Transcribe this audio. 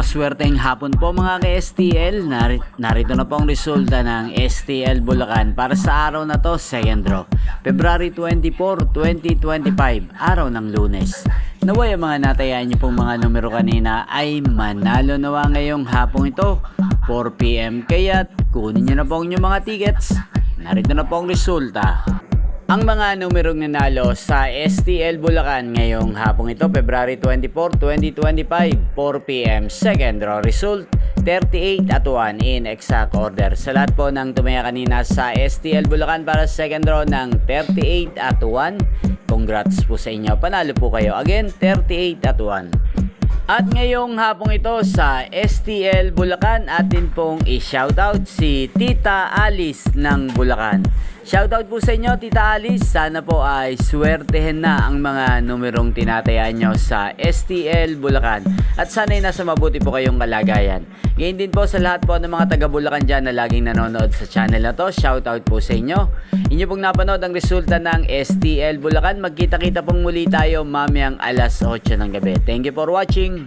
Maswerteng hapon po mga ka-STL. Narito na po ang resulta ng STL Bulacan para sa araw na to, second draw. February 24, 2025, araw ng Lunes. Naway ang mga natayaan niyo pong mga numero kanina ay manalo nawa ngayong hapong ito, 4 PM. Kaya't kunin niyo na po ang inyong mga tickets. Narito na po ang resulta. Ang mga numerong nanalo sa STL Bulacan ngayong hapong ito, February 24, 2025, 4 PM, second draw result, 38 at 1 in exact order. Sa lahat po ng tumaya kanina sa STL Bulacan para sa second draw ng 38 at 1, congrats po sa inyo. Panalo po kayo. Again, 38 at 1. At ngayong hapong ito sa STL Bulacan, atin pong i-shoutout si Tita Alice ng Bulacan. Shoutout po sa inyo, Tita Alice. Sana po ay swertehin na ang mga numerong tinatayaan nyo sa STL Bulacan. At sana ay nasa mabuti po kayong kalagayan. Ngayon din po sa lahat po ng mga taga Bulacan dyan na laging nanonood sa channel na to. Shoutout po sa inyo. Inyo pong napanood ang resulta ng STL Bulacan. Magkita-kita pong muli tayo mamayang alas 8 ng gabi. Thank you for watching.